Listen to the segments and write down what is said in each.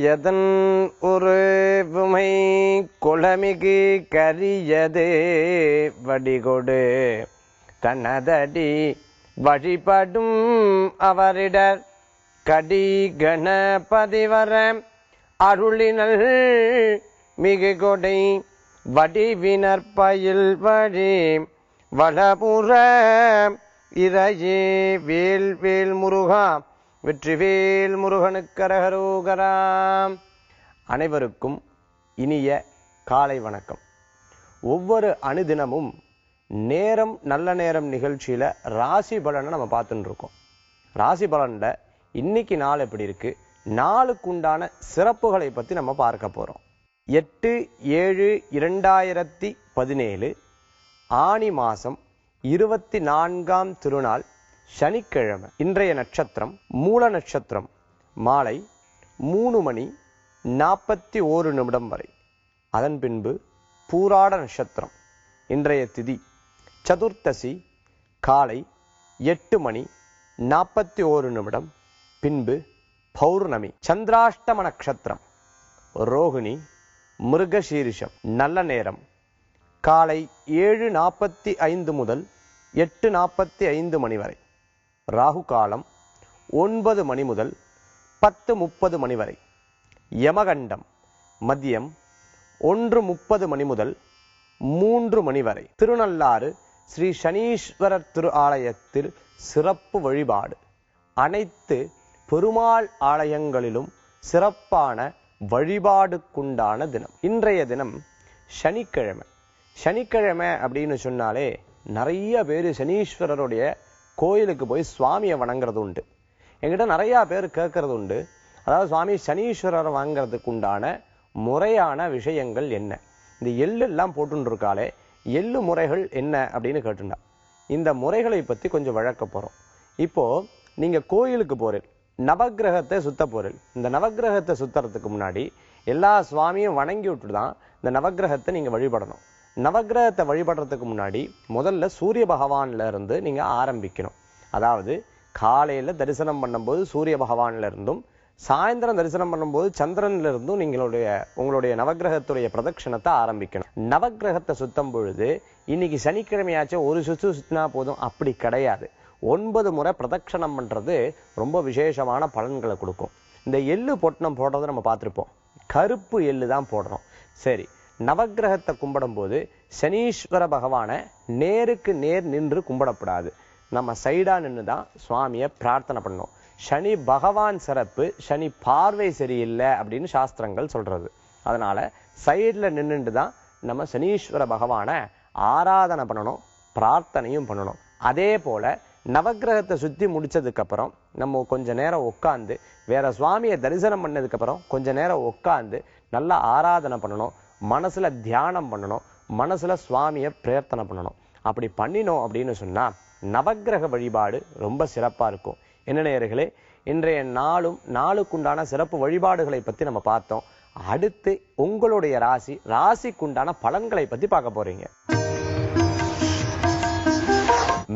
எதன் ஒரு உமை குளமிகு கரியதே வடிகொடு தனதடி வழிபடும் அவரிடர் கடி கணபதிவர அருளினல் மிகு கொடை வடிவினர் பயில் வழி வளபுற இறையே வேல் வேல் முருகா வெற்றிவேல் முருகனுக்கு அரகரோகரா. அனைவருக்கும் இனிய காலை வணக்கம். ஒவ்வொரு அனுதினமும் நேரம் நல்ல நேரம் நிகழ்ச்சியில ராசி பலனை நம்ம பார்த்துட்டு இருக்கோம். ராசி பலன்ல இன்னைக்கு நாள் எப்படி இருக்கு, நாளுக்குண்டான சிறப்புகளை பத்தி நம்ம பார்க்க போறோம். 8/7/2017 ஆனி மாசம் 24ஆம் திருநாள் சனிக்கிழமை. இன்றைய நட்சத்திரம் மூல நட்சத்திரம் மாலை 3:41 வரை. அதன் பின்பு பூராட நட்சத்திரம். இன்றைய திதி சதுர்த்தசி காலை 8:41 பின்பு பௌர்ணமி. சந்திராஷ்டம நட்சத்திரம் ரோகிணி மிருகசீரிஷம். நல்ல நேரம் காலை 7:45 முதல் 8:45 மணி வரை. ராகு காலம் 9 மணி முதல் 10:30 மணி வரை. யமகண்டம் மதியம் 1:30 மணி முதல் 3 மணி வரை. திருநள்ளாறு ஸ்ரீ சனீஸ்வரர் திரு ஆலயத்தில் சிறப்பு வழிபாடு. அனைத்து பெருமாள் ஆலயங்களிலும் சிறப்பான வழிபாடுக்குண்டான தினம். இன்றைய தினம் சனிக்கிழமை. சனிக்கிழமை அப்படின்னு சொன்னாலே நிறைய பேர் சனீஸ்வரருடைய கோயிலுக்கு போய் சுவாமியை வணங்குறது உண்டு. என்கிட்ட நிறைய பேர் கேட்கறது உண்டு, அதாவது சுவாமி சனீஸ்வரரை வாங்கிறதுக்கு உண்டான முறையான விஷயங்கள் என்ன, இந்த எள்ளு எல்லாம் போட்டுன்னு இருக்காளே எள்ளு முறைகள் என்ன அப்படின்னு கேட்டுண்டா. இந்த முறைகளை பத்தி கொஞ்சம் வழக்க போறோம். இப்போ நீங்க கோயிலுக்கு போறீங்க, நவக்கிரகத்தை சுத்த போறீங்க. இந்த நவக்கிரகத்தை சுத்துறதுக்கு முன்னாடி எல்லா சுவாமியும் வணங்கி விட்டு தான் இந்த நவக்கிரகத்தை நீங்க வழிபடணும். நவக்கிரகத்தை வழிபடுறதுக்கு முன்னாடி முதல்ல சூரிய பகவான்ல இருந்து நீங்க ஆரம்பிக்கணும். அதாவது காலையில தரிசனம் பண்ணும்போது சூரிய பகவான்ல இருந்தும், சாயந்தரம் தரிசனம் பண்ணும்போது சந்திரன்ல இருந்தும் உங்களுடைய நவக்கிரகத்துடைய பிரதட்சணத்தை ஆரம்பிக்கணும். நவக்கிரகத்தை சுத்தம் பொழுது இன்னைக்கு சனிக்கிழமையாச்சும் ஒரு சுத்து சுத்தினா போதும், அப்படி கிடையாது. 9 முறை பிரதட்சணம் பண்றது ரொம்ப விசேஷமான பலன்களை கொடுக்கும். இந்த எள்ளு பொட்டணம் போடுறதை நம்ம பார்த்திருப்போம். கருப்பு எள்ளு தான் போடுறோம். சரி, நவக்கிரகத்தை கும்பிடும் போது சனீஸ்வர பகவானை நேருக்கு நேர் நின்று கும்பிடப்படாது. நம்ம சைடா நின்று தான் சுவாமியை பிரார்த்தனை பண்ணோம். சனி பகவான் சிறப்பு, சனி பார்வை சரியில்லை அப்படின்னு சாஸ்திரங்கள் சொல்றது. அதனால சைட்ல நின்றுட்டு தான் நம்ம சனீஸ்வர பகவானை ஆராதனை பண்ணணும், பிரார்த்தனையும் பண்ணணும். அதே போல நவக்கிரகத்தை சுத்தி முடிச்சதுக்கு அப்புறம் நம்ம கொஞ்ச நேரம் உட்காந்து, வேற சுவாமியை தரிசனம் பண்ணதுக்கு அப்புறம் கொஞ்ச நேரம் உட்காந்து நல்லா ஆராதனை பண்ணணும், மனசுல தியானம் பண்ணணும், மனசுல சுவாமியை பிரார்த்தனை பண்ணணும். அப்படி பண்ணினோம் அப்படின்னு சொன்னா நவக்கிரக வழிபாடு ரொம்ப சிறப்பா இருக்கும். என்ன நேயர்களே, இன்றைய நாளுக்குண்டான சிறப்பு வழிபாடுகளை பத்தி நம்ம பார்த்தோம். அடுத்து உங்களுடைய ராசிக்குண்டான பலன்களை பத்தி பார்க்க போறீங்க.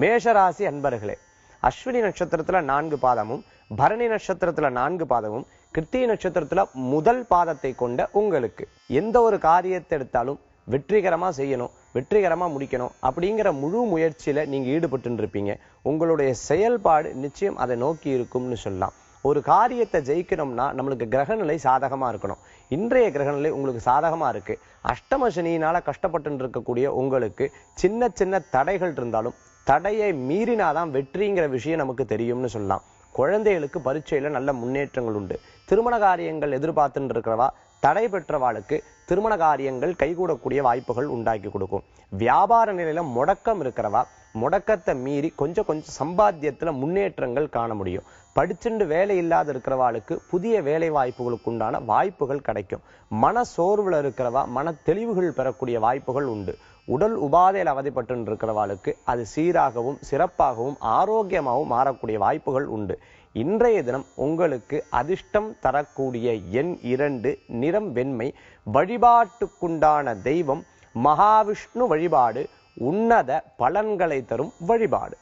மேஷராசி அன்பர்களே, அஸ்வினி நட்சத்திரத்துல 4 பாதமும், பரணி நட்சத்திரத்துல 4 பாதமும், கிருத்திகை நட்சத்திரத்துல முதல் பாதத்தை கொண்ட உங்களுக்கு எந்த ஒரு காரியத்தை எடுத்தாலும் வெற்றிகரமா செய்யணும், வெற்றிகரமா முடிக்கணும் அப்படிங்கிற முழு முயற்சியில நீங்க ஈடுபட்டு இருப்பீங்க. உங்களுடைய செயல்பாடு நிச்சயம் அதை நோக்கி இருக்கும்னு சொல்லலாம். ஒரு காரியத்தை ஜெயிக்கணும்னா நம்மளுக்கு கிரகநிலை சாதகமா இருக்கணும். இன்றைய கிரகநிலை உங்களுக்கு சாதகமா இருக்கு. அஷ்டம சனியினால கஷ்டப்பட்டு இருக்கக்கூடிய உங்களுக்கு சின்ன சின்ன தடைகள் இருந்தாலும் தடையை மீறினாதான் வெற்றிங்கிற விஷயம் நமக்கு தெரியும்னு சொல்லலாம். குழந்தைகளுக்கு பரீட்சையில நல்ல முன்னேற்றங்கள் உண்டு. திருமண காரியங்கள் எதிர்பார்த்துட்டு இருக்கிறவா, தடை பெற்றவாளுக்கு திருமண காரியங்கள் கைகூடக்கூடிய வாய்ப்புகள் உண்டாக்கி கொடுக்கும். வியாபார நிலையில முடக்கம் இருக்கிறவா, முடக்கத்தை மீறி கொஞ்சம் சம்பாத்தியத்துல முன்னேற்றங்கள் காண முடியும். படிச்சுண்டு வேலை இல்லாத இருக்கிறவாளுக்கு புதிய வேலை வாய்ப்புகளுக்கு உண்டான வாய்ப்புகள் கிடைக்கும். மன சோர்வுல இருக்கிறவா மன தெளிவுகள் பெறக்கூடிய வாய்ப்புகள் உண்டு. உடல் உபாதையில் அவதிப்பட்டு இருக்கிறவாளுக்கு அது சீராகவும் சிறப்பாகவும் ஆரோக்கியமாகவும் மாறக்கூடிய வாய்ப்புகள் உண்டு. இன்றைய தினம் உங்களுக்கு அதிர்ஷ்டம் தரக்கூடிய எண் 2, நிறம் வெண்மை. வழிபாட்டுக்குண்டான தெய்வம் மகாவிஷ்ணு வழிபாடு உன்னத பலன்களை தரும் வழிபாடு.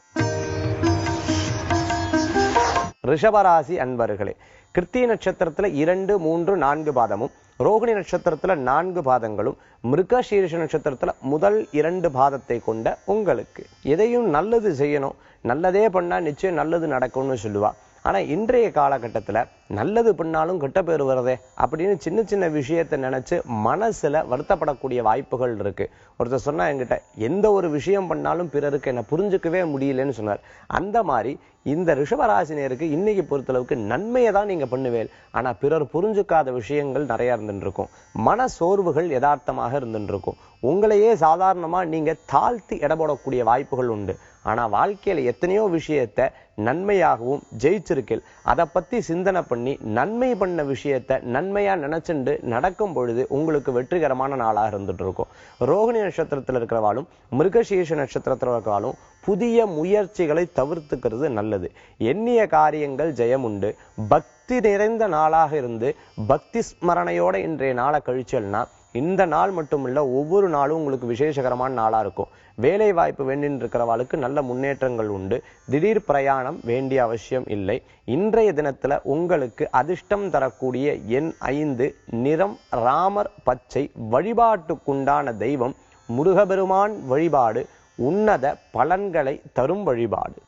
ரிஷபராசி அன்பர்களே, கிருத்திகை நட்சத்திரத்துல 2, 3, 4 பாதமும், ரோகிணி நட்சத்திரத்துல 4 பாதங்களும், மிருகசீரிஷ நட்சத்திரத்துல முதல் 2 பாதத்தை கொண்ட உங்களுக்கு எதையும் நல்லது செய்யணும், நல்லதே பண்ணா நிச்சயம் நல்லது நடக்கும்னு சொல்லுவா. ஆனா இன்றைய காலகட்டத்துல நல்லது பண்ணாலும் கெட்ட பேர் வருதே அப்படின்னு சின்ன சின்ன விஷயத்தை நினைச்சு மனசுல வருத்தப்படக்கூடிய வாய்ப்புகள் இருக்கு. ஒருத்தர் சொன்னா என்கிட்ட, எந்த ஒரு விஷயம் பண்ணாலும் பிறருக்கு என்ன புரிஞ்சுக்கவே முடியலன்னு சொன்னார். அந்த மாதிரி இந்த ரிஷபராசினியருக்கு இன்னைக்கு பொறுத்தளவுக்கு நன்மையை தான் நீங்க பண்ணுவேன், ஆனா பிறர் புரிஞ்சுக்காத விஷயங்கள் நிறைய இருந்துட்டு இருக்கும். மன சோர்வுகள் யதார்த்தமாக இருந்துட்டு இருக்கும். உங்களையே சாதாரணமா நீங்க தாழ்த்தி இடப்படக்கூடிய வாய்ப்புகள் உண்டு. ஆனா வாழ்க்கையில எத்தனையோ விஷயத்த நன்மையாகவும் ஜெயிச்சிருக்கேன், அதை பத்தி சிந்தனை பண்ணி நன்மை பண்ண விஷயத்த நன்மையா நினைச்சுண்டு நடக்கும் பொழுது உங்களுக்கு வெற்றிகரமான நாளாக இருந்துட்டு இருக்கும். ரோகிணி நட்சத்திரத்தில் இருக்கிறவாலும், மிருகசீரிஷ நட்சத்திரத்தில் இருக்கிறவாலும் புதிய முயற்சிகளை தவிர்த்துக்கிறது நல்லது. எண்ணிய காரியங்கள் ஜெயம் உண்டு. பக்தி நிறைந்த நாளாக இருந்து பக்தி ஸ்மரணையோட இன்றைய நாளை கழிச்சல்னா இந்த நாள் மட்டும் இல்ல, ஒவ்வொரு நாளும் உங்களுக்கு விசேஷகரமான நாளா இருக்கும். வேலை வாய்ப்பு வேண்டின்னு இருக்கிறவாளுக்கு நல்ல முன்னேற்றங்கள் உண்டு. திடீர் பிரயாணம் வேண்டிய அவசியம் இல்லை. இன்றைய தினத்துல உங்களுக்கு அதிர்ஷ்டம் தரக்கூடிய எண் 5, நிறம் ராமர் பச்சை, வழிபாட்டுக்குண்டான தெய்வம் முருகபெருமான் வழிபாடு உன்னத பலன்களை தரும் வழிபாடு.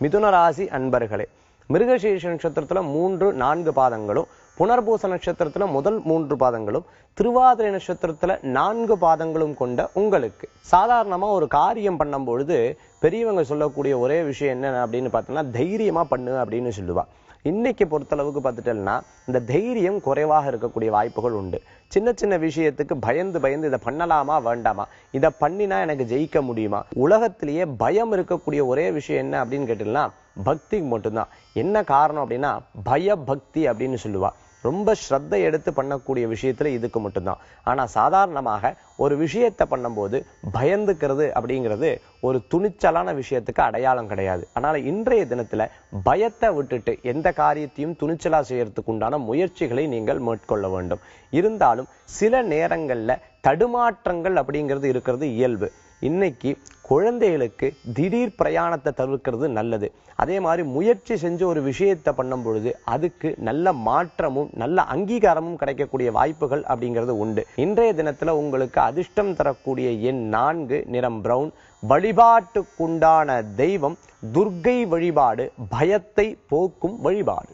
மிதுன ராசி அன்பர்களே, மிருகசீரிஷ நட்சத்திரத்துல 3, 4 பாதங்களும், புனர்பூச நட்சத்திரத்துல முதல் 3 பாதங்களும், திருவாதிரை நட்சத்திரத்துல 4 பாதங்களும் கொண்ட உங்களுக்கு சாதாரணமா ஒரு காரியம் பண்ணும் பொழுது பெரியவங்க சொல்லக்கூடிய ஒரே விஷயம் என்ன அப்படின்னு பார்த்தோம்னா, தைரியமா பண்ணு அப்படின்னு சொல்லுவா. இன்னைக்கு பொறுத்தளவுக்கு பார்த்துட்டேன்னா இந்த தைரியம் குறைவாக இருக்கக்கூடிய வாய்ப்புகள் உண்டு. சின்ன சின்ன விஷயத்துக்கு பயந்து பயந்து இதை பண்ணலாமா வேண்டாமா, இதை பண்ணினா எனக்கு ஜெயிக்க முடியுமா, உலகத்திலேயே பயம் இருக்கக்கூடிய ஒரே விஷயம் என்ன அப்படின்னு கேட்டீங்கன்னா பக்தி மட்டும்தான். என்ன காரணம் அப்படின்னா பயபக்தி அப்படின்னு சொல்லுவா. ரொம்ப ஸ்ரத்தை எடுத்து பண்ணக்கூடிய விஷயத்துல இதுக்கு மட்டும்தான். ஆனா சாதாரணமாக ஒரு விஷயத்தை பண்ணும்போது பயந்துக்கிறது அப்படிங்கிறது ஒரு துணிச்சலான விஷயத்துக்கு அடையாளம் கிடையாது. அதனால இன்றைய தினத்துல பயத்தை விட்டுட்டு எந்த காரியத்தையும் துணிச்சலா செய்யறதுக்கு உண்டான முயற்சிகளை நீங்கள் மேற்கொள்ள வேண்டும். இருந்தாலும் சில நேரங்கள்ல தடுமாற்றங்கள் அப்படிங்கிறது இருக்கிறது இயல்பு. இன்னைக்கு குழந்தைகளுக்கு திடீர் பிரயாணத்தை தவிர்க்கிறது நல்லது. அதே மாதிரி முயற்சி செஞ்சு ஒரு விஷயத்தை பண்ணும் பொழுது அதுக்கு நல்ல மாற்றமும் நல்ல அங்கீகாரமும் கிடைக்கக்கூடிய வாய்ப்புகள் அப்படிங்கிறது உண்டு. இன்றைய தினத்துல உங்களுக்கு அதிர்ஷ்டம் தரக்கூடிய எண் 4, நிறம் பிரவுன், வழிபாட்டுக்குண்டான தெய்வம் துர்க்கை வழிபாடு பயத்தை போக்கும் வழிபாடு.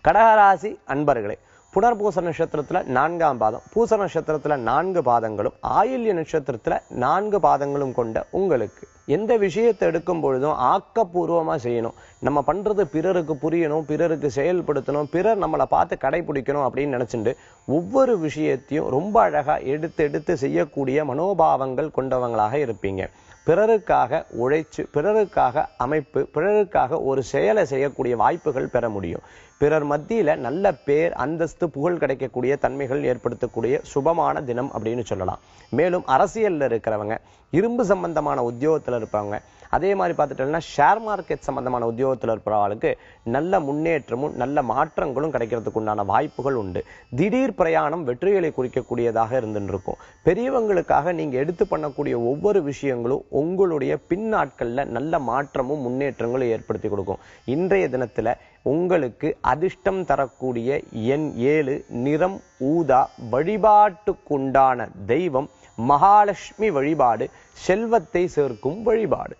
கடகராசி அன்பர்களே, புனர்பூச நட்சத்திரத்துல 4ஆம் பாதம், பூச நட்சத்திரத்துல 4 பாதங்களும், ஆயில்ய நட்சத்திரத்துல 4 பாதங்களும் கொண்ட உங்களுக்கு எந்த விஷயத்தை எடுக்கும் பொழுதும் ஆக்கப்பூர்வமா செய்யணும். நம்ம பண்றது பிறருக்கு புரியணும், பிறருக்கு செயல்படுத்தணும், பிறர் நம்மளை பார்த்து கடைபிடிக்கணும் அப்படின்னு நினைச்சுட்டு ஒவ்வொரு விஷயத்தையும் ரொம்ப அழகா எடுத்து எடுத்து செய்யக்கூடிய மனோபாவங்கள் கொண்டவங்களாக இருப்பீங்க. பிறருக்காக உழைச்சு, பிறருக்காக அமைப்பு, பிறருக்காக ஒரு செயலை செய்யக்கூடிய வாய்ப்புகள் பெற முடியும். பிறர் மத்தியில நல்ல பேர், அந்தஸ்து, புகழ் கிடைக்கக்கூடிய தன்மைகள் ஏற்படுத்தக்கூடிய சுபமான தினம் அப்படின்னு சொல்லலாம். மேலும் அரசியல்ல இருக்கிறவங்க, இரும்பு சம்பந்தமான உத்தியோகத்துல இருப்பாங்க, அதே மாதிரி பார்த்துட்டோம்னா ஷேர் மார்க்கெட் சம்பந்தமான உத்தியோகத்துல இருக்கிறவங்களுக்கு நல்ல முன்னேற்றமும் நல்ல மாற்றங்களும் கிடைக்கிறதுக்கு உண்டான வாய்ப்புகள் உண்டு. திடீர் பிரயாணம் வெற்றிகளை குறிக்கக்கூடியதாக இருந்துட்டு இருக்கும். பெரியவங்களுக்காக நீங்க எடுத்து பண்ணக்கூடிய ஒவ்வொரு விஷயங்களும் உங்களுடைய பின்னாட்கள்ல நல்ல மாற்றமும் முன்னேற்றங்களும் ஏற்படுத்தி கொடுக்கும். இன்றைய தினத்துல உங்களுக்கு அதிர்ஷ்டம் தரக்கூடிய எண் 7, நிறம் ஊதா, வழிபாட்டுக்குண்டான தெய்வம் மகாலட்சுமி வழிபாடு செல்வத்தை சேர்க்கும் வழிபாடு.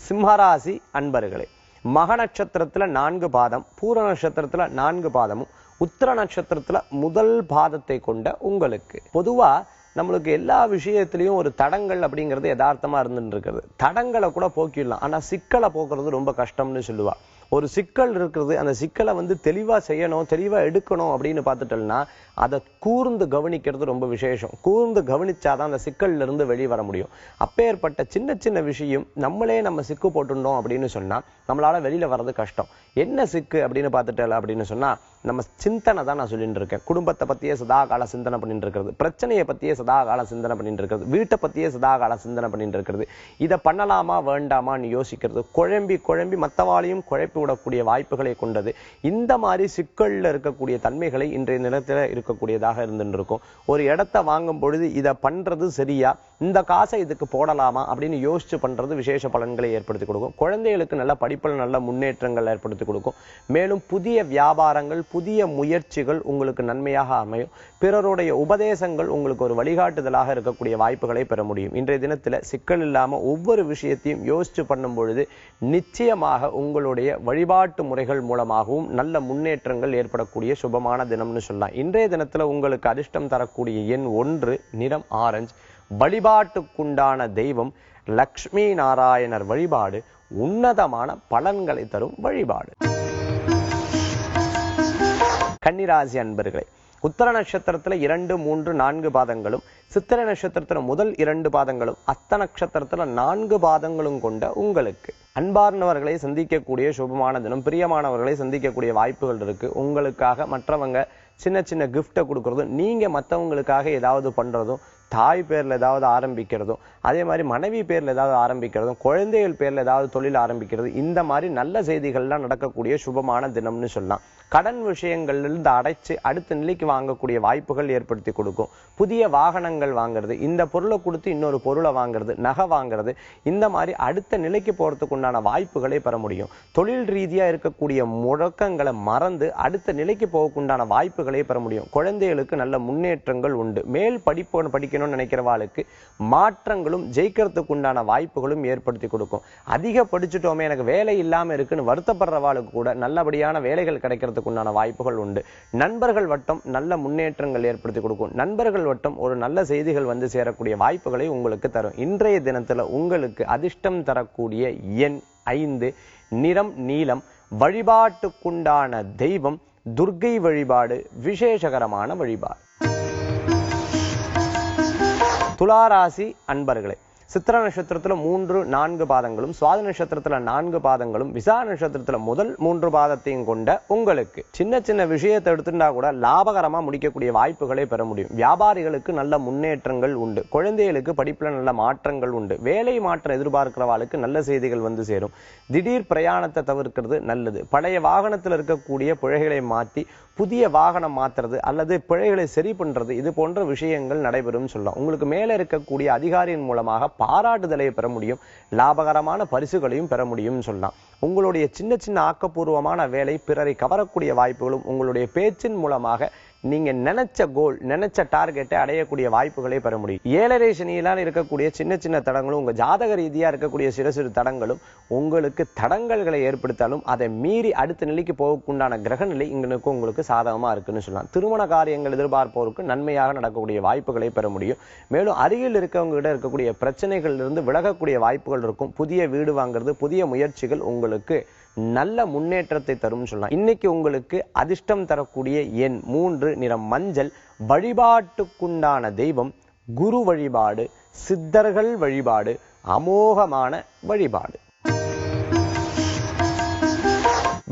சிம்மராசி அன்பர்களே, மக நட்சத்திரத்துல 4 பாதம், பூர நட்சத்திரத்துல 4 பாதமும், உத்திர நட்சத்திரத்துல முதல் பாதத்தை கொண்ட உங்களுக்கு பொதுவா நம்மளுக்கு எல்லா விஷயத்திலையும் ஒரு தடங்கள் அப்படிங்கிறது யதார்த்தமா இருந்துட்டு இருக்கிறது. தடங்களை கூட போக்கிடலாம், ஆனா சிக்கலை போக்குறது ரொம்ப கஷ்டம்னு சொல்லுவா. ஒரு சிக்கல் இருக்கிறது, அந்த சிக்கலை தெளிவா செய்யணும், தெளிவா எடுக்கணும் அப்படின்னு பார்த்துட்டோம்னா அதை கூர்ந்து கவனிக்கிறது ரொம்ப விசேஷம். கூர்ந்து கவனிச்சாதான் அந்த சிக்கல்ல இருந்து வெளியே வர முடியும். அப்பேற்பட்ட சின்ன சின்ன விஷயம் நம்மளே நம்ம சிக்கு போட்டுட்டோம் அப்படின்னு சொன்னா நம்மளால வெளியில வர்றது கஷ்டம். என்ன சிக்கு அப்படின்னு பார்த்துட்டல அப்படின்னு சொன்னா நம்ம சிந்தனை தான் நான் சொல்லிட்டு இருக்கேன். குடும்பத்தை பத்தியே சதா கால சிந்தனை பண்ணிட்டு இருக்கிறது, பிரச்சனையை பத்தியே சதா கால சிந்தனை பண்ணிட்டு இருக்கிறது, வீட்டை பத்தியே சதா கால சிந்தனை பண்ணிட்டு இருக்கிறது, இதை பண்ணலாமா வேண்டாமான்னு யோசிக்கிறது, குழம்பி குழம்பி மத்தவாளையும் குழப்பி அடைப்பு விடக்கூடிய வாய்ப்புகளை கொண்டது. இந்த மாதிரி சிக்கல்ல இருக்கக்கூடிய தன்மைகளை இன்றைய நிலத்தில் இருக்கக்கூடியதாக இருந்துட்டு இருக்கும். ஒரு இடத்தை வாங்கும் பொழுது இதை பண்றது சரியா, இந்த காசை இதுக்கு போடலாமா அப்படின்னு யோசிச்சு பண்றது விசேஷ பலன்களை ஏற்படுத்தி கொடுக்கும். குழந்தைகளுக்கு நல்ல படிப்பில் நல்ல முன்னேற்றங்கள் ஏற்படுத்தி கொடுக்கும். மேலும் புதிய வியாபாரங்கள், புதிய முயற்சிகள் உங்களுக்கு நன்மையாக அமையும். பிறருடைய உபதேசங்கள் உங்களுக்கு ஒரு வழிகாட்டுதலாக இருக்கக்கூடிய வாய்ப்புகளை பெற முடியும். இன்றைய தினத்துல சிக்கல் இல்லாம ஒவ்வொரு விஷயத்தையும் யோசிச்சு பண்ணும் பொழுது நிச்சயமாக உங்களுடைய வழிபாட்டு முறைகள் மூலமாகவும் நல்ல முன்னேற்றங்கள் ஏற்படக்கூடிய சுபமான தினம்னு சொல்லலாம். இன்றைய தினத்துல உங்களுக்கு அதிர்ஷ்டம் தரக்கூடிய எண் 1, நிறம் ஆரஞ்சு. வழிபாட்டுக்குண்டான தெய்வம் லக்ஷ்மி நாராயணர் வழிபாடு உன்னதமான பலன்களை தரும் வழிபாடு. கன்னிராசி அன்பர்களே, உத்தர நட்சத்திரத்துல 2, 3, 4 பாதங்களும், சித்திரை நட்சத்திரத்துல முதல் 2 பாதங்களும், அஸ்த நட்சத்திரத்துல 4 பாதங்களும் கொண்ட உங்களுக்கு அன்பார்ந்தவர்களை சந்திக்கக்கூடிய சுபமான தினம். பிரியமானவர்களை சந்திக்கக்கூடிய வாய்ப்புகள் இருக்கு. உங்களுக்காக மற்றவங்க சின்ன சின்ன கிஃப்டை கொடுக்கறதும், நீங்க மற்றவங்களுக்காக ஏதாவது பண்றதும், தாய் பேர்ல ஏதாவது ஆரம்பிக்கிறதும், அதே மாதிரி மனைவி பேர்ல ஏதாவது ஆரம்பிக்கிறதும், குழந்தைகள் பேர்ல ஏதாவது தொழில் ஆரம்பிக்கிறது, இந்த மாதிரி நல்ல செய்திகள்லாம் நடக்கக்கூடிய சுபமான தினம்னு சொல்லலாம். கடன் விஷயங்கள்லிருந்து அடைச்சு அடுத்த நிலைக்கு வாங்கக்கூடிய வாய்ப்புகள் ஏற்படுத்தி கொடுக்கும். புதிய வாகனங்கள் வாங்குறது, இந்த பொருளை கொடுத்து இன்னொரு பொருளை வாங்குறது, நகை வாங்குறது, இந்த மாதிரி அடுத்த நிலைக்கு போறதுக்கு உண்டான வாய்ப்புகளை பெற முடியும். தொழில் ரீதியா இருக்கக்கூடிய முழக்கங்களை மறந்து அடுத்த நிலைக்கு போகக்குண்டான வாய்ப்புகளை பெற முடியும். குழந்தைகளுக்கு நல்ல முன்னேற்றங்கள் உண்டு. மேல் படிக்கணும்னு நினைக்கிறவாளுக்கு மாற்றங்களும் ஜெயிக்கிறதுக்கு உண்டான வாய்ப்புகளும் ஏற்படுத்தி கொடுக்கும். அதிக படிச்சுட்டோமே எனக்கு வேலை இல்லாம இருக்குன்னு வருத்தப்படுறவாளுக்கு கூட நல்லபடியான வேலைகள் கிடைக்கிறதுக்கு உண்டான வாய்ப்புகள் உண்டு. நண்பர்கள் வட்டம் நல்ல முன்னேற்றங்கள் ஏற்படுத்தி கொடுக்கும். நண்பர்கள் வட்டம் ஒரு நல்ல செய்திகள் வந்து சேரக்கூடிய வாய்ப்புகளை உங்களுக்கு தரும். இன்றைய தினத்துல உங்களுக்கு அதிர்ஷ்டம் தரக்கூடிய எண் 5, நிறம் நீலம். வழிபாட்டுக்குண்டான தெய்வம் துர்க்கை வழிபாடு விசேஷகரமான வழிபாடு. துளாராசி அன்பர்களே, சித்திர நட்சத்திரத்துல 3, 4 பாதங்களும், சுவாதி நட்சத்திரத்துல 4 பாதங்களும், விசா நட்சத்திரத்துல முதல் 3 பாதத்தையும் கொண்ட உங்களுக்கு சின்ன சின்ன விஷயத்தை எடுத்துட்டா கூட லாபகரமா முடிக்கக்கூடிய வாய்ப்புகளை பெற முடியும். வியாபாரிகளுக்கு நல்ல முன்னேற்றங்கள் உண்டு. குழந்தைகளுக்கு படிப்புல நல்ல மாற்றங்கள் உண்டு. வேலை மாற்றம் எதிர்பார்க்கிறவாளுக்கு நல்ல செய்திகள் வந்து சேரும். திடீர் பிரயாணத்தை தவிர்க்கிறது நல்லது. பழைய வாகனத்தில் இருக்கக்கூடிய பிழைகளை மாற்றி புதிய வாகனம் மாத்துறது அல்லது பிழைகளை சரி பண்றது, இது போன்ற விஷயங்கள் நடைபெறும் சொல்லலாம். உங்களுக்கு மேல இருக்கக்கூடிய அதிகாரியின் மூலமாக பாராட்டுதலை பெற முடியும். லாபகரமான பரிசுகளையும் பெற முடியும் சொல்லலாம். உங்களுடைய சின்ன சின்ன ஆக்கப்பூர்வமான வேலை பிறரை கவரக்கூடிய வாய்ப்புகளும் உங்களுடைய பேச்சின் மூலமாக நீங்க நினைச்ச கோல், நினைச்ச டார்கெட்டை அடையக்கூடிய வாய்ப்புகளை பெற முடியும். 7.5 சனியிலான இருக்கக்கூடிய சின்ன சின்ன தடங்களும், உங்க ஜாதக ரீதியா இருக்கக்கூடிய சிறு சிறு தடங்களும் உங்களுக்கு தடங்கல்களை ஏற்படுத்தாலும் அதை மீறி அடுத்த நிலைக்கு போகக்குண்டான கிரக நிலை இங்களுக்கு உங்களுக்கு சாதகமா இருக்குன்னு சொல்லலாம். திருமண காரியங்கள் எதிர்பார்ப்போருக்கு நன்மையாக நடக்கக்கூடிய வாய்ப்புகளை பெற முடியும். மேலும் அருகில் இருக்கவங்க கிட்ட இருக்கக்கூடிய பிரச்சனைகள் இருந்து விலகக்கூடிய வாய்ப்புகள் இருக்கும். புதிய வீடு வாங்குறது, புதிய முயற்சிகள் உங்களுக்கு நல்ல முன்னேற்றத்தை தரும் சொல்லலாம். இன்னைக்கு உங்களுக்கு அதிர்ஷ்டம் தரக்கூடிய எண் 3, நிறம் மஞ்சள். வழிபாட்டுக்குண்டான தெய்வம் குரு வழிபாடு, சித்தர்கள் வழிபாடு அமோகமான வழிபாடு.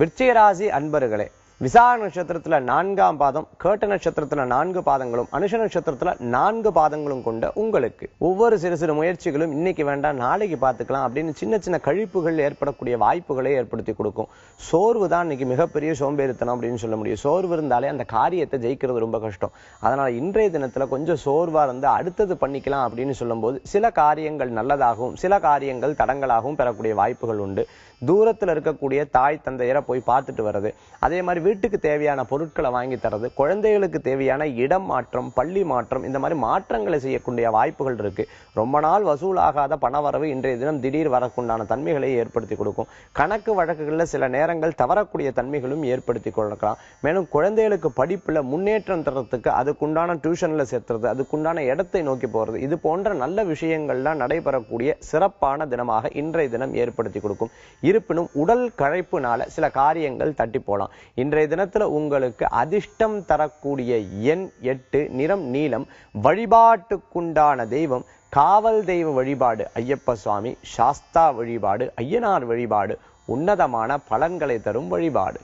விருச்சிக ராசி அன்பர்களே, விசாக நட்சத்திரத்துல 4ஆம் பாதம், கேட்ட நட்சத்திரத்துல 4 பாதங்களும், அனுஷ நட்சத்திரத்துல 4 பாதங்களும் கொண்ட உங்களுக்கு ஒவ்வொரு சிறு சிறு முயற்சிகளும் இன்னைக்கு வேண்டாம் நாளைக்கு பார்த்துக்கலாம் அப்படின்னு சின்ன சின்ன கழிப்புகள் ஏற்படக்கூடிய வாய்ப்புகளை ஏற்படுத்தி கொடுக்கும். சோர்வு தான் இன்னைக்கு மிகப்பெரிய சோம்பேறித்தனம் அப்படின்னு சொல்ல முடியும். சோர்வு இருந்தாலே அந்த காரியத்தை ஜெயிக்கிறது ரொம்ப கஷ்டம். அதனால இன்றைய தினத்துல கொஞ்சம் சோர்வா இருந்து அடுத்தது பண்ணிக்கலாம் அப்படின்னு சொல்லும் போது சில காரியங்கள் நல்லதாகவும் சில காரியங்கள் தடங்களாகவும் பெறக்கூடிய வாய்ப்புகள் உண்டு. தூரத்துல இருக்கக்கூடிய தாய் தந்தையரை போய் பார்த்துட்டு வர்றது, அதே மாதிரி வீட்டுக்கு தேவையான பொருட்களை வாங்கி தரது, குழந்தைகளுக்கு தேவையான இடம் மாற்றம், பள்ளி மாற்றம், இந்த மாதிரி மாற்றங்களை செய்யக்கூடிய வாய்ப்புகள் இருக்கு. ரொம்ப நாள் வசூலாகாத பணவரவு இன்றைய தினம் திடீர் வரக்குண்டான தன்மைகளை ஏற்படுத்தி கொடுக்கும். கணக்கு வழக்குகள்ல சில நேரங்கள் தவறக்கூடிய தன்மைகளும் ஏற்படுத்தி கொடுக்கலாம். மேலும் குழந்தைகளுக்கு படிப்புல முன்னேற்றம் தரத்துக்கு அதுக்குண்டான டியூஷன்ல சேர்த்துறது, அதுக்குண்டான இடத்தை நோக்கி போறது, இது போன்ற நல்ல விஷயங்கள்லாம் நடைபெறக்கூடிய சிறப்பான தினமாக இன்றைய தினம் ஏற்படுத்தி கொடுக்கும். இருப்பினும் உடல் களைப்புனால சில காரியங்கள் தட்டி போலாம். இன்றைய தினத்துல உங்களுக்கு அதிர்ஷ்டம் தரக்கூடிய எண் 8, நிறம் நீலம். வழிபாட்டுக்குண்டான தெய்வம் காவல் தெய்வ வழிபாடு ஐயப்ப சுவாமி, சாஸ்தா வழிபாடு, ஐயனார் வழிபாடு உன்னதமான பலன்களை தரும் வழிபாடு.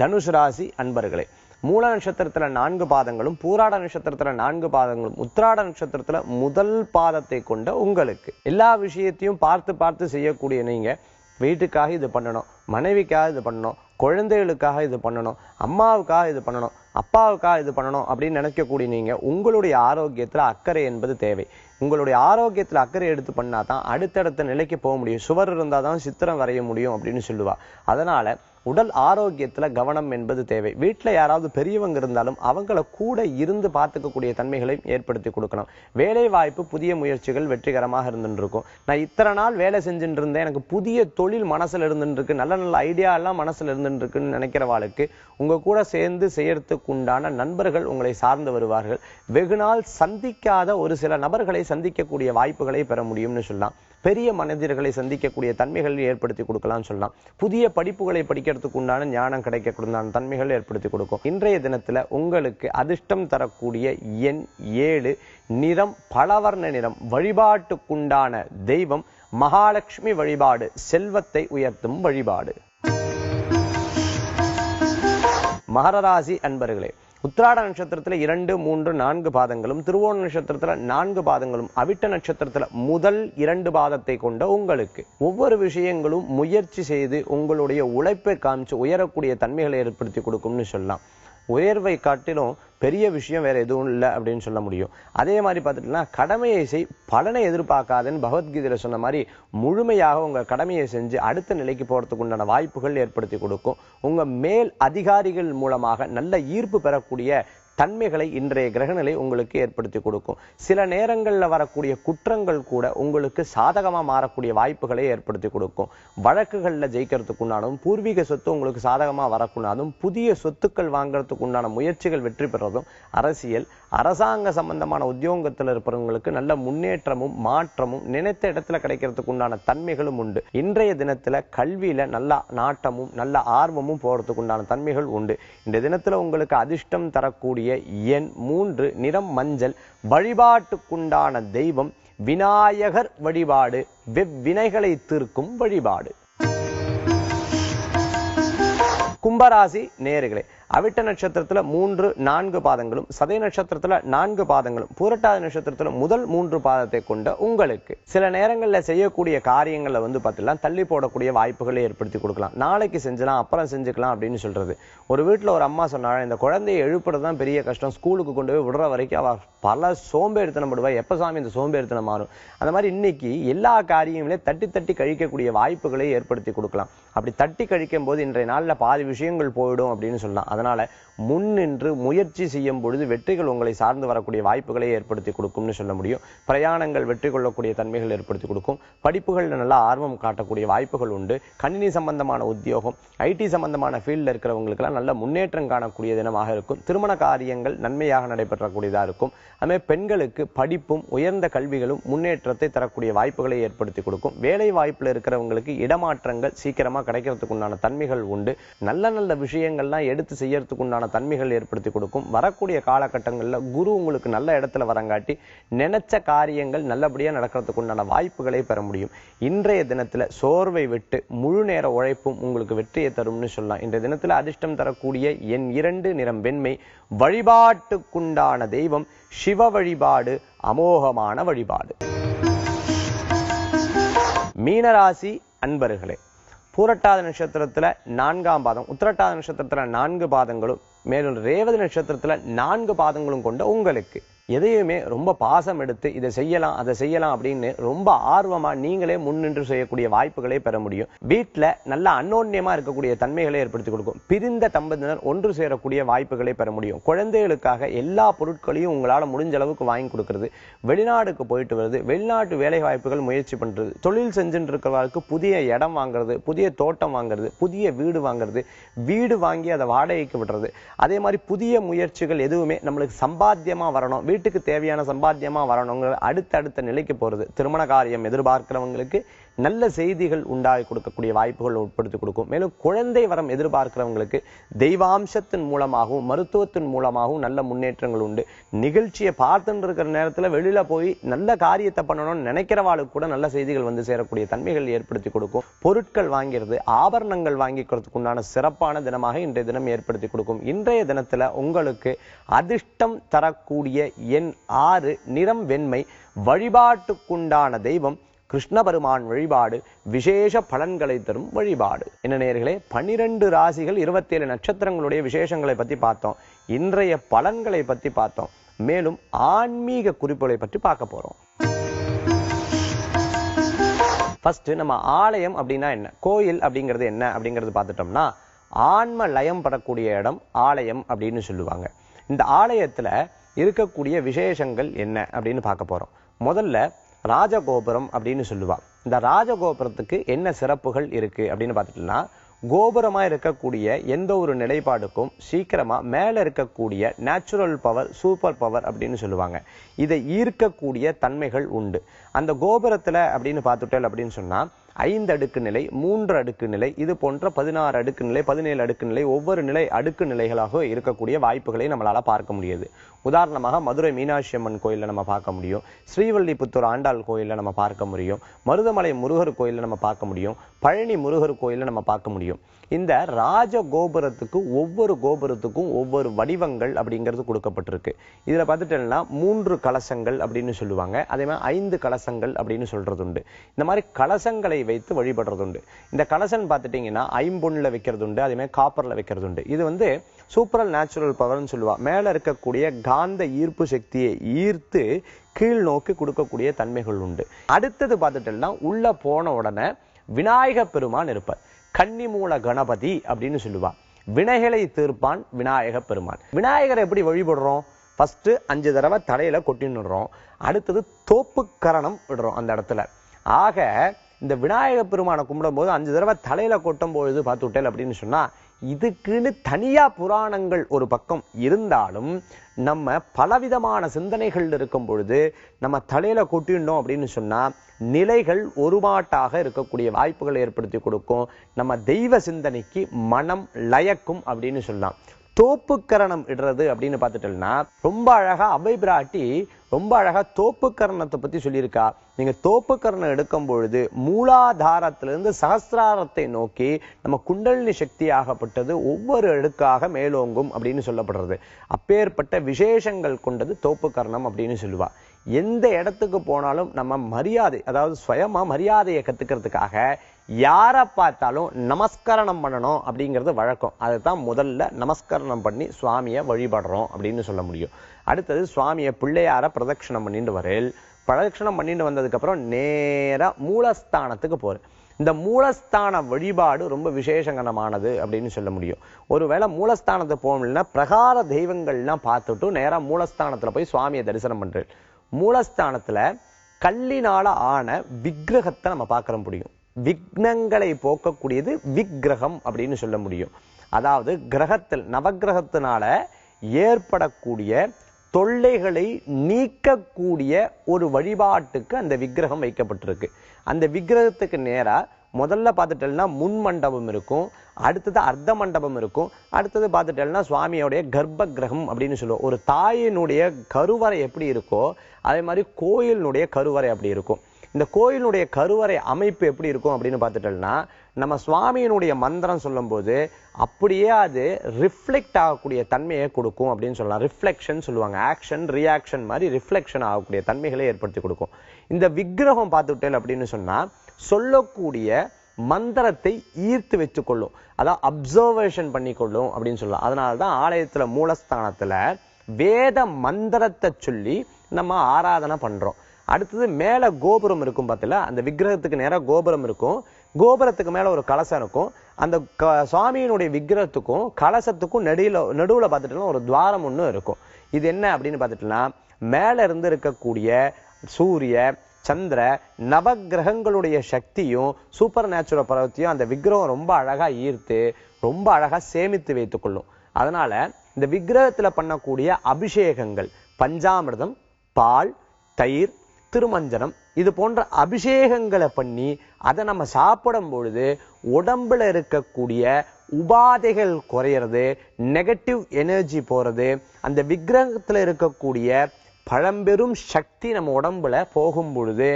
தனுசு ராசி அன்பர்களே, மூல நட்சத்திரத்துல 4 பாதங்களும், பூராட நட்சத்திரத்துல 4 பாதங்களும், உத்திராட நட்சத்திரத்துல முதல் பாதத்தை கொண்ட உங்களுக்கு எல்லா விஷயத்தையும் பார்த்து பார்த்து செய்யக்கூடிய நீங்க வீட்டுக்காக இது பண்ணணும், மனைவிக்காக இது பண்ணணும், குழந்தைகளுக்காக இது பண்ணணும், அம்மாவுக்காக இது பண்ணணும், அப்பாவுக்காக இது பண்ணணும் அப்படின்னு நினைக்கக்கூடிய நீங்க உங்களுடைய ஆரோக்கியத்துல அக்கறை என்பது தேவை. உங்களுடைய ஆரோக்கியத்துல அக்கறை எடுத்து பண்ணாதான் அடுத்தடுத்த நிலைக்கு போக முடியும். சுவர் இருந்தாதான் சித்திரம் வரைய முடியும் அப்படின்னு சொல்லுவா. அதனால உடல் ஆரோக்கியத்துல கவனம் என்பது தேவை. வீட்டுல யாராவது பெரியவங்க இருந்தாலும் அவங்கள கூட இருந்து பார்த்துக்கக்கூடிய தன்மைகளையும் ஏற்படுத்தி கொடுக்கணும். வேலை வாய்ப்பு, புதிய முயற்சிகள் வெற்றிகரமாக இருந்துட்டு இருக்கும். நான் இத்தனை நாள் வேலை செஞ்சுட்டு இருந்தேன், எனக்கு புதிய தொழில் மனசுல இருந்துட்டு இருக்கு, நல்ல நல்ல ஐடியா எல்லாம் மனசுல இருந்துட்டு இருக்குன்னு நினைக்கிறவாளுக்கு உங்க கூட சேர்ந்து செய்யறதுக்கு உண்டான நண்பர்கள் உங்களை சார்ந்து வருவார்கள். வெகு நாள் சந்திக்காத ஒரு சில நபர்களை சந்திக்கக்கூடிய வாய்ப்புகளை பெற முடியும்னு சொல்லலாம். பெரிய மனிதர்களை சந்திக்கக்கூடிய தன்மைகள் ஏற்படுத்தி கொடுக்கலாம்னு சொல்லலாம். புதிய படிப்புகளை படிக்கிறதுக்கு உண்டான ஞானம் கிடைக்கக்கூடிய தன்மைகள் ஏற்படுத்தி கொடுக்கும். இன்றைய தினத்துல உங்களுக்கு அதிர்ஷ்டம் தரக்கூடிய எண் 7, நிறம் பலவர்ண நிறம், வழிபாட்டுக்குண்டான தெய்வம் மகாலட்சுமி வழிபாடு, செல்வத்தை உயர்த்தும் வழிபாடு. மகர ராசி அன்பர்களே, உத்திராட நட்சத்திரத்துல 2, 3, 4 பாதங்களும், திருவோண நட்சத்திரத்துல 4 பாதங்களும், அவிட்ட நட்சத்திரத்துல முதல் 2 பாதத்தை கொண்ட உங்களுக்கு ஒவ்வொரு விஷயங்களும் முயற்சி செய்து உங்களுடைய உழைப்பை காமிச்சு உயரக்கூடிய தன்மைகளை ஏற்படுத்தி கொடுக்கும்னு சொல்லலாம். உயர்வை காட்டிலும் பெரிய விஷயம் வேற எதுவும் இல்லை அப்படின்னு சொல்ல முடியும். அதே மாதிரி பார்த்துட்டீங்கன்னா கடமையை செய், பலனை எதிர்பார்க்காதுன்னு பகவத்கீதையில சொன்ன மாதிரி முழுமையாக உங்க கடமையை செஞ்சு அடுத்த நிலைக்கு போறதுக்கு உண்டான வாய்ப்புகள் ஏற்படுத்தி கொடுக்கும். உங்க மேல் அதிகாரிகள் மூலமாக நல்ல ஈர்ப்பு பெறக்கூடிய தன்மைகளை இன்றைய கிரகநிலை உங்களுக்கு ஏற்படுத்தி கொடுக்கும். சில நேரங்களில் வரக்கூடிய குற்றங்கள் கூட உங்களுக்கு சாதகமா மாறக்கூடிய வாய்ப்புகளை ஏற்படுத்தி கொடுக்கும். வழக்குகளில் ஜெயிக்கிறதுக்கு உண்டானதும், பூர்வீக சொத்து உங்களுக்கு சாதகமா வரக்கூடாதும், புதிய சொத்துக்கள் வாங்குறதுக்கு உண்டான முயற்சிகள் வெற்றி பெறதும், அரசியல் அரசாங்க சம்பந்தமான உத்தியோகத்தில் இருப்பவங்களுக்கு நல்ல முன்னேற்றமும் மாற்றமும் நினைத்த இடத்துல கிடைக்கிறதுக்கு உண்டான தன்மைகளும் உண்டு. இன்றைய தினத்துல கல்வியில நல்ல நாட்டமும் நல்ல ஆர்வமும் போறதுக்கு உண்டான தன்மைகள் உண்டு. இந்த தினத்துல உங்களுக்கு அதிர்ஷ்டம் தரக்கூடிய எண் 3, நிறம் மஞ்சள், வழிபாட்டுக்குண்டான தெய்வம் விநாயகர் வழிபாடு, வெவ்வினைகளை தீர்க்கும் வழிபாடு. கும்பராசி நேயர்களே, அவிட்ட நட்சத்திரத்துல 3, 4 பாதங்களும், சதய நட்சத்திரத்துல 4 பாதங்களும், பூரட்டாதி நட்சத்திரத்துல முதல் 3 பாதத்தை கொண்ட உங்களுக்கு சில நேரங்கள்ல செய்யக்கூடிய காரியங்கள்ல பார்த்தீங்கன்னா தள்ளி போடக்கூடிய வாய்ப்புகளை ஏற்படுத்தி கொடுக்கலாம். நாளைக்கு செஞ்சலாம், அப்புறம் செஞ்சுக்கலாம் அப்படின்னு சொல்றது. ஒரு வீட்டுல ஒரு அம்மா சொன்னாங்க, இந்த குழந்தையை எழுப்புறதுதான் பெரிய கஷ்டம், ஸ்கூலுக்கு கொண்டு போய் விடுற வரைக்கும் அவ பல சோம்பேறித்தனம் படுவா, எப்ப சாமி இந்த சோம்பேறித்தனம் மாறும். அந்த மாதிரி இன்னைக்கு எல்லா காரியங்களையும் தட்டி தட்டி கழிக்கக்கூடிய வாய்ப்புகளை ஏற்படுத்தி கொடுக்கலாம். அப்படி தட்டி கழிக்கும் போது இன்றைய நாள்ல பாதி விஷயங்கள் போயிடும் அப்படின்னு சொல்லலாம். அதனால முன்னின்று முயற்சி செய்யும் பொழுது வெற்றிகள் உங்களை சார்ந்து வரக்கூடிய வாய்ப்புகளை ஏற்படுத்தி கொடுக்கும்னு சொல்ல முடியும். பிரயாணங்கள் வெற்றி கொள்ளக்கூடிய தன்மைகள் ஏற்படுத்தி கொடுக்கும். படிப்புகளில் நல்ல ஆர்வம் காட்டக்கூடிய வாய்ப்புகள் உண்டு. கணினி சம்பந்தமான உத்தியோகம், ஐடி சம்பந்தமான ஃபீல்டில் இருக்கிறவங்களுக்கெல்லாம் நல்ல முன்னேற்றம் காணக்கூடிய தினமாக இருக்கும். திருமண காரியங்கள் நன்மையாக நடைபெறக்கூடியதாக இருக்கும். அதுமாதிரி பெண்களுக்கு படிப்பும் உயர்ந்த கல்விகளும் முன்னேற்றத்தை தரக்கூடிய வாய்ப்புகளை ஏற்படுத்தி கொடுக்கும். வேலை வாய்ப்புல இருக்கிறவங்களுக்கு இடமாற்றங்கள் சீக்கிரமா கிடைக்கிறதுக்கு உண்டான தன்மைகள் உண்டு. நல்ல நல்ல விஷயங்கள்லாம் எடுத்து செய்யறதுக்கு உண்டான தன்மைகள் ஏற்படுத்தி கொடுக்கும். வரக்கூடிய காலகட்டங்கள்ல குரு உங்களுக்கு நல்ல இடத்துல வரங்காட்டி நினைச்ச காரியங்கள் நல்லபடியா நடக்கிறதுக்கு உண்டான வாய்ப்புகளை பெற முடியும். இன்றைய தினத்துல சோர்வை விட்டு முழு நேர உழைப்பும் உங்களுக்கு வெற்றியை தரும்னு சொல்லலாம். இன்றைய தினத்துல அதிர்ஷ்டம் தரக்கூடிய எண் 2, நிறம் வெண்மை, வழிபாட்டுக்குண்டான தெய்வம் சிவ வழிபாடு, அமோகமான வழிபாடு. மீனராசி அன்பர்களே, பூரட்டாதி நட்சத்திரத்துல 4ஆம் பாதம், உத்திரட்டாதி நட்சத்திரத்துல 4 பாதங்களும், மேலும் ரேவதி நட்சத்திரத்துல 4 பாதங்களும் கொண்ட உங்களுக்கு எதையுமே ரொம்ப பாசம் எடுத்து இதை செய்யலாம் அதை செய்யலாம் அப்படின்னு ரொம்ப ஆர்வமா நீங்களே முன்னின்று செய்யக்கூடிய வாய்ப்புகளை பெற முடியும். வீட்டுல நல்ல அன்னோன்யமா இருக்கக்கூடிய தன்மைகளை ஏற்படுத்தி கொடுக்கும். பிரிந்த தம்பதியினர் ஒன்று சேரக்கூடிய வாய்ப்புகளை பெற முடியும். குழந்தைகளுக்காக எல்லா பொருட்களையும் உங்களால முடிஞ்ச அளவுக்கு வாங்கி கொடுக்கறது, வெளிநாடுக்கு போயிட்டு வருது, வெளிநாட்டு வேலை வாய்ப்புகள் முயற்சி பண்றது, தொழில் செஞ்சுட்டு இருக்கிறவர்களுக்கு புதிய இடம் வாங்குறது, புதிய தோட்டம் வாங்குறது, புதிய வீடு வாங்குறது, வீடு வாங்கி அதை வாடகைக்கு விடுறது, அதே மாதிரி புதிய முயற்சிகள் எதுவுமே நம்மளுக்கு சம்பாத்தியமா வரணும், வீட்டுக்கு தேவையான சம்பாத்தியமா வரணுங்கிற அடுத்த நிலைக்கு போறது. திருமண காரியம் எதிர்பார்க்கிறவங்களுக்கு நல்ல செய்திகள் உண்டாகி கொடுக்கக்கூடிய வாய்ப்புகள் உட்படுத்தி கொடுக்கும். மேலும் குழந்தை வரம் எதிர்பார்க்கிறவங்களுக்கு தெய்வாம்சத்தின் மூலமாகவும் மருத்துவத்தின் மூலமாகவும் நல்ல முன்னேற்றங்கள் உண்டு. நிகழ்ச்சியை பார்த்துட்டு இருக்கிற நேரத்துல வெளியில போய் நல்ல காரியத்தை பண்ணணும்னு நினைக்கிறவாளுக்கு கூட நல்ல செய்திகள் வந்து சேரக்கூடிய தன்மைகள் ஏற்படுத்தி கொடுக்கும். பொருட்கள் வாங்கிறது, ஆபரணங்கள் வாங்கிக்கிறதுக்கு உண்டான சிறப்பான தினமாக இன்றைய தினம் ஏற்படுத்தி கொடுக்கும். இன்றைய தினத்துல உங்களுக்கு அதிர்ஷ்டம் தரக்கூடிய எண் 6, நிறம் வெண்மை. வழிபாட்டுக்குண்டான தெய்வம் கிருஷ்ண பெருமான் வழிபாடு விசேஷ பலன்களை தரும் வழிபாடு. என்ன நேயர்களே, 12 ராசிகள் 27 நட்சத்திரங்களுடைய விசேஷங்களை பத்தி பார்த்தோம். இன்றைய பலன்களை பத்தி பார்த்தோம். மேலும் ஆன்மீக குறிப்புகளை பற்றி பார்க்க போறோம். ஃபர்ஸ்ட் நம்ம ஆலயம் அப்படின்னா என்ன, கோயில் அப்படிங்கிறது என்ன அப்படிங்கிறது பார்த்துட்டோம்னா, ஆன்ம லயம் பெறக்கூடிய இடம் ஆலயம் அப்படின்னு சொல்லுவாங்க. இந்த ஆலயத்துல இருக்கக்கூடிய விசேஷங்கள் என்ன அப்படின்னு பார்க்க போறோம். முதல்ல ராஜகோபுரம் அப்படின்னு சொல்லுவா. இந்த ராஜகோபுரத்துக்கு என்ன சிறப்புகள் இருக்கு அப்படின்னு பார்த்துட்டோம்னா, கோபுரமா இருக்கக்கூடிய எந்த ஒரு நிலைப்பாடுக்கும் சீக்கிரமா மேல இருக்கக்கூடிய நேச்சுரல் பவர், சூப்பர் பவர் அப்படின்னு சொல்லுவாங்க. இதை ஈர்க்கக்கூடிய தன்மைகள் உண்டு. அந்த கோபுரத்துல அப்படின்னு பார்த்துட்டோம் அப்படின்னு சொன்னா 5 அடுக்கு நிலை, 3 அடுக்கு நிலை, இது போன்ற 16 அடுக்கு நிலை, 17 அடுக்கு நிலை, ஒவ்வொரு நிலை அடுக்கு நிலைகளாக இருக்கக்கூடிய வாய்ப்புகளை நம்மளால பார்க்க முடியுது. உதாரணமாக மதுரை மீனாட்சி அம்மன் கோயில்ல நம்ம பார்க்க முடியும், ஸ்ரீவல்லிபுத்தூர் ஆண்டாள் கோயில்ல நம்ம பார்க்க முடியும், மருதமலை முருகர் கோயில்ல நம்ம பார்க்க முடியும், பழனி முருகர் கோயில்ல நம்ம பார்க்க முடியும். இந்த ராஜ கோபுரத்துக்கு ஒவ்வொரு கோபுரத்துக்கும் ஒவ்வொரு வடிவங்கள் அப்படிங்கிறது கொடுக்கப்பட்டிருக்கு. இதுல பார்த்துட்டேன்னா 3 கலசங்கள் அப்படின்னு சொல்லுவாங்க. அதே மாதிரி 5 கலசங்கள் அப்படின்னு சொல்றது உண்டு. இந்த மாதிரி கலசங்களை வைத்து வழிபடுறது உண்டு. இந்த கலசம் பார்த்துட்டீங்கன்னா ஐம்பொன்ல வைக்கிறது உண்டு, அதே மாதிரி காப்பர்ல வைக்கிறது உண்டு. இது சூப்பர் நேச்சுரல் பவர்னு சொல்லுவா. மேல இருக்கக்கூடிய காந்த ஈர்ப்பு சக்தியை ஈர்த்து கீழ் நோக்கி கொடுக்கக்கூடிய தன்மைகள் உண்டு. அடுத்தது பார்த்துட்டேன்னா உள்ள போன உடனே விநாயக பெருமான் இருப்பார். கன்னிமூல கணபதி அப்படின்னு சொல்லுவா. வினைகளை தீர்ப்பான் விநாயக பெருமான். விநாயகரை எப்படி வழிபடுறோம்? ஃபர்ஸ்ட் 5 தடவை தலையில கொட்டிடுறோம். அடுத்தது தோப்பு கரணம் விடுறோம் அந்த இடத்துல. ஆக இந்த விநாயக பெருமானை கும்பிடும் போது 5 தடவை தலையில கொட்டும் பொழுது பார்த்து விட்டேன் அப்படின்னு சொன்னா, இதுக்குன்னு தனியா புராணங்கள் ஒரு பக்கம் இருந்தாலும் நம்ம பலவிதமான சிந்தனைகள் இருக்கும் பொழுது நம்ம தலையில கொட்டிடணும் அப்படின்னு சொன்னா நிலைகள் ஒருபாட்டாக இருக்கக்கூடிய வாய்ப்புகளை ஏற்படுத்தி கொடுக்கும். நம்ம தெய்வ சிந்தனைக்கு மனம் லயக்கும் அப்படின்னு சொல்லலாம். தோப்புக்கரணம் இடுறது அப்படின்னு பார்த்துட்டோம்னா ரொம்ப அழகா அபை பிராட்டி ரொம்ப அழகா தோப்புக்கரணத்தை பத்தி சொல்லியிருக்கா. நீங்க தோப்புக்கரணம் எடுக்கும் பொழுது மூலாதாரத்திலிருந்து சகஸ்திராரத்தை நோக்கி நம்ம குண்டலினி சக்தி ஆகப்பட்டது ஒவ்வொரு அடுக்காக மேலோங்கும் அப்படின்னு சொல்லப்படுறது. அப்பேற்பட்ட விசேஷங்கள் கொண்டது தோப்புக்கரணம் அப்படின்னு சொல்லுவா. எந்த இடத்துக்கு போனாலும் நம்ம மரியாதை, அதாவது சுயமா மரியாதையை கத்துக்கிறதுக்காக யாரை பார்த்தாலும் நமஸ்கரணம் பண்ணணும் அப்படிங்கிறது வழக்கம். அதுதான் முதல்ல நமஸ்கரணம் பண்ணி சுவாமியை வழிபடுறோம் அப்படின்னு சொல்ல முடியும். அடுத்தது சுவாமியை பிள்ளையார பிரதட்சணம் பண்ணிட்டு வரேன். பிரதட்சணம் பண்ணிட்டு வந்ததுக்கு அப்புறம் நேரா மூலஸ்தானத்துக்கு போறேன். இந்த மூலஸ்தான வழிபாடு ரொம்ப விசேஷகரமானது அப்படின்னு சொல்ல முடியும். ஒருவேளை மூலஸ்தானத்தை போகணும்னா பிரகார தெய்வங்கள்லாம் பார்த்துட்டு நேரா மூலஸ்தானத்துல போய் சுவாமியை தரிசனம் பண்றேன். மூலஸ்தானத்துல கல்லினால ஆன விக்கிரகத்தை நம்ம பார்க்க முடியும். விக்னங்களை போக்கக்கூடியது விக்கிரகம் அப்படின்னு சொல்ல முடியும். அதாவது கிரகத்தில் நவகிரகத்தினால ஏற்படக்கூடிய தொல்லைகளை நீக்கக்கூடிய ஒரு வழிபாட்டுக்கு அந்த விக்கிரகம் வைக்கப்பட்டிருக்கு. அந்த விக்கிரகத்துக்கு நேரா முதல்ல பார்த்துட்டேன்னா முன் மண்டபம் இருக்கும், அடுத்தது அர்த்த மண்டபம் இருக்கும், அடுத்தது பார்த்துட்டேன்னா சுவாமியோடைய கர்ப்ப கிரகம் அப்படின்னு சொல்லுவோம். ஒரு தாயினுடைய கருவறை எப்படி இருக்கோ அதே மாதிரி கோயிலினுடைய கருவறை அப்படி இருக்கும். இந்த கோயிலுடைய கருவறை அமைப்பு எப்படி இருக்கும் அப்படின்னு பார்த்துட்டோம்னா நம்ம சுவாமியினுடைய மந்திரம் சொல்லும் போது அப்படியே அது ரிஃப்ளெக்ட் ஆகக்கூடிய தன்மையை கொடுக்கும் அப்படின்னு சொல்லலாம். ரிஃப்ளெக்ஷன் சொல்லுவாங்க. ஆக்ஷன் ரியாக்ஷன் மாதிரி ரிஃப்ளெக்ஷன் ஆகக்கூடிய தன்மைகளை ஏற்படுத்தி கொடுக்கும். இந்த விக்கிரகம் பார்த்துட்டேன் அப்படின்னு சொன்னா சொல்லக்கூடிய மந்திரத்தை ஈர்த்து வச்சுக்கொள்ளும், அதான் அப்சர்வேஷன் பண்ணிக்கொள்ளும் அப்படின்னு சொல்லலாம். அதனாலதான் ஆலயத்துல மூலஸ்தானத்துல வேத மந்திரத்தை சொல்லி நம்ம ஆராதனை பண்றோம். அடுத்தது மேல கோபுரம் இருக்கும் பார்த்தல, அந்த விக்கிரகத்துக்கு நேரா கோபுரம் இருக்கும். கோபுரத்துக்கு மேல ஒரு கலசம் இருக்கும். அந்த சுவாமியினுடைய விக்கிரகத்துக்கும் கலசத்துக்கும் நடுவுல பார்த்துட்டோம்னா ஒரு துவாரம் ஒண்ணு இருக்கும். இது என்ன அப்படின்னு பார்த்துட்டோம்னா மேல இருந்து இருக்கக்கூடிய சூரிய சந்திர நவகிரகங்களுடைய சக்தியும் சூப்பர் நேச்சுரல் பரவத்தையும் அந்த விக்கிரகம் ரொம்ப அழகா ஈர்த்து ரொம்ப அழகா சேமித்து வைத்துக் கொள்ளும். அதனால இந்த விக்கிரகத்துல பண்ணக்கூடிய அபிஷேகங்கள் பஞ்சாமிர்தம், பால், தயிர், திருமஞ்சனம் இது போன்ற அபிஷேகங்களை பண்ணி அதை நம்ம சாப்பிடும் பொழுது உடம்புல இருக்கக்கூடிய உபாதைகள் குறையிறது, நெகட்டிவ் எனர்ஜி போறது, அந்த விக்கிரகத்துல இருக்கக்கூடிய பழம்பெரும் சக்தி நம்ம உடம்புல போகும் பொழுது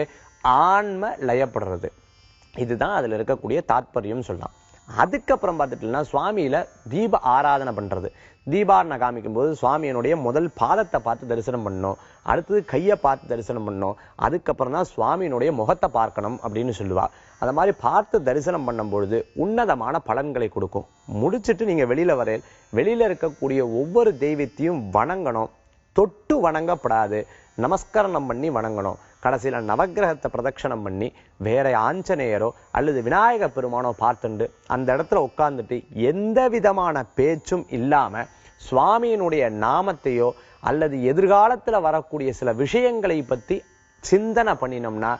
ஆன்ம லயப்படுறது. இதுதான் அதுல இருக்கக்கூடிய தாத்பரியம் சொல்லலாம். அதுக்கப்புறம் பார்த்துட்டீங்கன்னா சுவாமியில தீப ஆராதனை பண்றது. தீபாரணை காமிக்கும் போது சுவாமியினுடைய முதல் பாதத்தை பார்த்து தரிசனம் பண்ணணும், அடுத்தது கையை பார்த்து தரிசனம் பண்ணணும், அதுக்கப்புறம் தான் சுவாமியினுடைய முகத்தை பார்க்கணும் அப்படின்னு சொல்லுவா. அந்த மாதிரி பார்த்து தரிசனம் பண்ணும் பொழுது உன்னதமான பலன்களை கொடுக்கும். முடிச்சுட்டு நீங்க வெளியில இருக்கக்கூடிய ஒவ்வொரு தெய்வத்தையும் வணங்கணும். தொட்டு வணங்கப்படாது, நமஸ்கரணம் பண்ணி வணங்கணும். கடைசியில நவக்கிரகத்தை பிரதட்சணம் பண்ணி வேற ஆஞ்சநேயரோ அல்லது விநாயக பெருமானோ பார்த்துண்டு அந்த இடத்துல உட்கார்ந்துட்டு எந்த விதமான பேச்சும் இல்லாம சுவாமியினுடைய நாமத்தையோ அல்லது எதிர்காலத்துல வரக்கூடிய சில விஷயங்களை பத்தி சிந்தனை பண்ணினோம்னா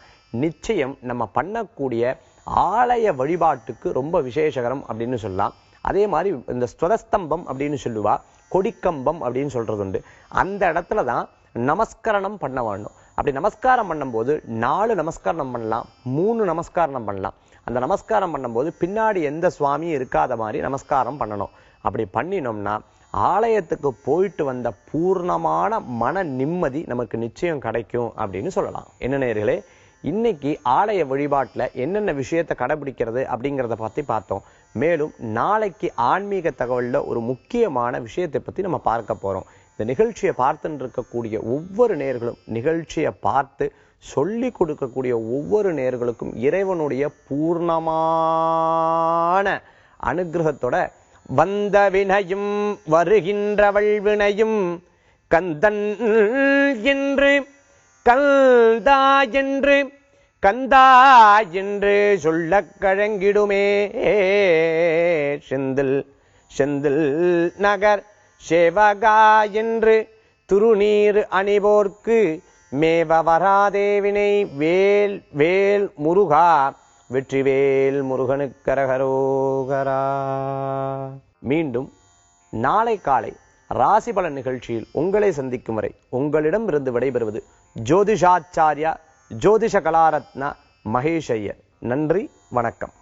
நிச்சயம் நம்ம பண்ணக்கூடிய ஆலய வழிபாட்டுக்கு ரொம்ப விசேஷகரம் அப்படின்னு சொல்லலாம். அதே மாதிரி இந்த ஸ்வரஸ்தம்பம் அப்படின்னு சொல்லுவா, கொடிக்கம்பம் அப்படின்னு சொல்றது உண்டு. அந்த இடத்துல தான் நமஸ்கரணம் பண்ண வேண்டும். அப்படி நமஸ்காரம் பண்ணும்போது 4 நமஸ்காரம் பண்ணலாம், 3 நமஸ்காரம் பண்ணலாம். அந்த நமஸ்காரம் பண்ணும்போது பின்னாடி எந்த சுவாமியும் இருக்காத மாதிரி நமஸ்காரம் பண்ணணும். அப்படி பண்ணினோம்னா ஆலயத்துக்கு போயிட்டு வந்த பூர்ணமான மன நிம்மதி நமக்கு நிச்சயம் கிடைக்கும் அப்படின்னு சொல்லலாம். என்ன நேயர்களே, இன்னைக்கு ஆலய வழிபாட்டுல என்னென்ன விஷயத்தை கடைபிடிக்கிறது அப்படிங்கிறத பத்தி பார்த்தோம். மேலும் நாளைக்கு ஆன்மீக தகவல்ல ஒரு முக்கியமான விஷயத்தை பத்தி நம்ம பார்க்க போறோம். இந்த நிகழ்ச்சியை பார்த்துட்டு இருக்கக்கூடிய ஒவ்வொரு நேயர்களும், நிகழ்ச்சியை பார்த்து சொல்லி கொடுக்கக்கூடிய ஒவ்வொரு நேயர்களுக்கும் இறைவனுடைய பூர்ணமான அனுகிரகத்தோட வந்த வினையும் வருகின்றவள் வினையும் கந்தன் என்று கல்தா என்று கந்தா என்று சொல்ல கழங்கிடுமே. செந்தில் செந்தில் நகர் சேவகா என்று துருநீர் அணிவோர்க்கு மேவ வராதேவினை வேல் வேல் முருகா வெற்றிவேல் முருகனுக்கரகரோகரா. மீண்டும் நாளை காலை ராசி பலன் நிகழ்ச்சியில் உங்களை சந்திக்கும் வரை உங்களிடம் இருந்து விடைபெறுவது ஜோதிஷாச்சாரியா ஜோதிஷ கலாரத்னா மகேஷ் ஐயர். நன்றி, வணக்கம்.